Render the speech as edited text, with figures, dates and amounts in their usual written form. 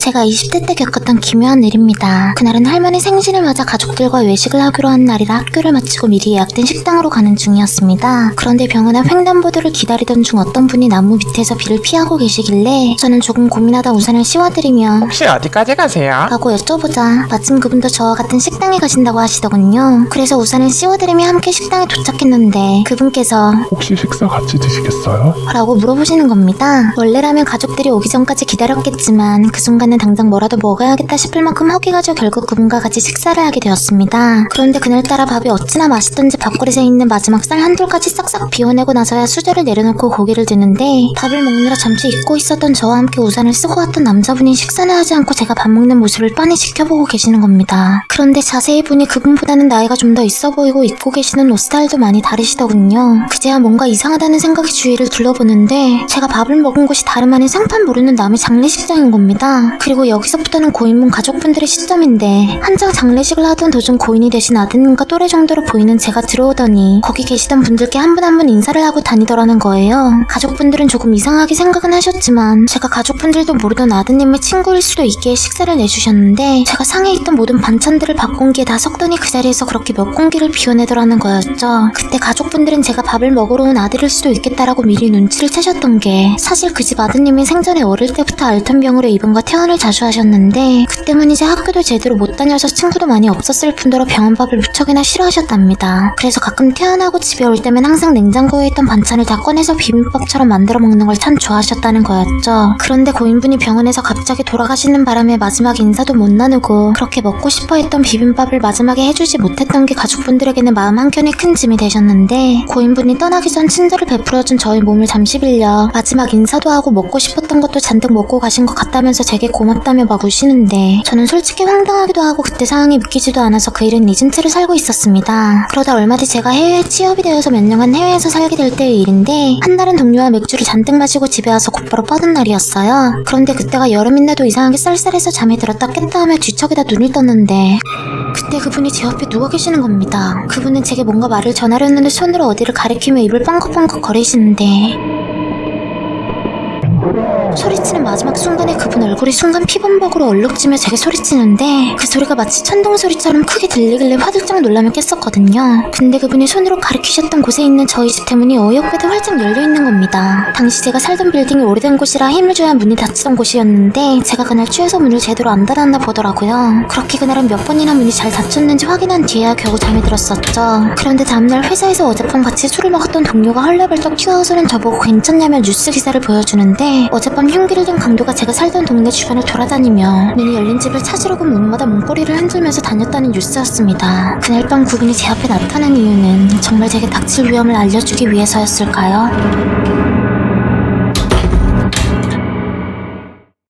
제가 20대 때 겪었던 기묘한 일입니다. 그날은 할머니 생신을 맞아 가족들과 외식을 하기로 한 날이라 학교를 마치고 미리 예약된 식당으로 가는 중이었습니다. 그런데 병원 앞 횡단보도를 기다리던 중 어떤 분이 나무 밑에서 비를 피하고 계시길래 저는 조금 고민하다 우산을 씌워드리며 혹시 어디까지 가세요? 라고 여쭤보자 마침 그분도 저와 같은 식당에 가신다고 하시더군요. 그래서 우산을 씌워드리며 함께 식당에 도착했는데 그분께서 혹시 식사 같이 드시겠어요? 라고 물어보시는 겁니다. 원래라면 가족들이 오기 전까지 기다렸겠지만 그 순간은 당장 뭐라도 먹어야겠다 싶을 만큼 허기가 져 결국 그분과 같이 식사를 하게 되었습니다. 그런데 그날따라 밥이 어찌나 맛있던지 밥그릇에 있는 마지막 쌀 한돌까지 싹싹 비워내고 나서야 수저를 내려놓고 고개를 드는데 밥을 먹느라 잠시 잊고 있었던 저와 함께 우산을 쓰고 왔던 남자분이 식사는 하지 않고 제가 밥 먹는 모습을 빤히 지켜보고 계시는 겁니다. 그런데 자세히 보니 그분보다는 나이가 좀 더 있어 보이고 입고 계시는 옷 스타일도 많이 다르시더군요. 그제야 뭔가 이상하다는 생각이 주위를 둘러보는데 제가 밥을 먹은 곳이 다름 아닌 생판 모르는 남의 장례식장인 겁니다. 그리고 여기서부터는 고인분 가족분들의 시점인데 한창 장례식을 하던 도중 고인이 되신 아드님과 또래 정도로 보이는 제가 들어오더니 거기 계시던 분들께 한 분 한 분 인사를 하고 다니더라는 거예요. 가족분들은 조금 이상하게 생각은 하셨지만 제가 가족분들도 모르던 아드님의 친구일 수도 있게 식사를 내주셨는데 제가 상에 있던 모든 반찬들을 밥 공기에 다 섞더니 그 자리에서 그렇게 몇 공기를 비워내더라는 거였죠. 그때 가족분들은 제가 밥을 먹으러 온 아들일 수도 있겠다라고 미리 눈치를 채셨던 게 사실 그 집 아드님이 생전에 어릴 때부터 앓던 병으로 입원과 퇴원을 자주 하셨는데 그 때문인지 학교도 제대로 못 다녀서 친구도 많이 없었을 뿐더러 병원밥을 무척이나 싫어하셨답니다. 그래서 가끔 퇴원하고 집에 올 때면 항상 냉장고에 있던 반찬을 다 꺼내서 비빔밥처럼 만들어 먹는 걸 참 좋아하셨다는 거였죠. 그런데 고인분이 병원에서 갑자기 돌아가시는 바람에 마지막 인사도 못 나누고 그렇게 먹고 싶어 했던 비빔밥을 마지막에 해주지 못했던 게 가족분들에게는 마음 한켠에 큰 짐이 되셨는데 고인분이 떠나기 전 친절을 베풀어준 저희 몸을 잠시 빌려 마지막 인사도 하고 먹고 싶었던 것도 잔뜩 먹고 가신 것 같다면서 제게 고맙다며 막 우시는데 저는 솔직히 황당하기도 하고 그때 상황이 믿기지도 않아서 그 일은 잊은 채로 살고 있었습니다. 그러다 얼마 뒤 제가 해외에 취업이 되어서 몇 년간 해외에서 살게 될 때의 일인데 한날은 동료와 맥주를 잔뜩 마시고 집에 와서 곧바로 뻗은 날이었어요. 그런데 그때가 여름인데도 이상하게 쌀쌀해서 잠이 들었다 깼다 하며 뒤척이다 눈을 떴는데 그때 그분이 제 옆에 누워 계시는 겁니다. 그분은 제게 뭔가 말을 전하려 했는데 손으로 어디를 가리키며 입을 뻥긋뻥긋 거리시는데 소리치는 마지막 순간에 그분 얼굴이 순간 피범벅으로 얼룩지며 제게 소리치는데 그 소리가 마치 천둥 소리처럼 크게 들리길래 화들짝 놀라며 깼었거든요. 근데 그분이 손으로 가리키셨던 곳에 있는 저희 집 대문이 어이없게도 활짝 열려있는 겁니다. 당시 제가 살던 빌딩이 오래된 곳이라 힘을 줘야 문이 닫히던 곳이었는데 제가 그날 취해서 문을 제대로 안 닫았나 보더라고요. 그렇게 그날은 몇 번이나 문이 잘 닫혔는지 확인한 뒤에야 겨우 잠이 들었었죠. 그런데 다음날 회사에서 어젯밤 같이 술을 먹었던 동료가 헐레벌떡 튀어오서는 저보고 괜찮냐며 뉴스 기사를 보여주는데 어젯밤 흉기를 든 강도가 제가 살던 동네 주변을 돌아다니며 문이 열린 집을 찾으려고 문마다 문고리를 흔들면서 다녔다는 뉴스였습니다. 그날 밤 그분이 제 앞에 나타난 이유는 정말 제게 닥칠 위험을 알려주기 위해서였을까요?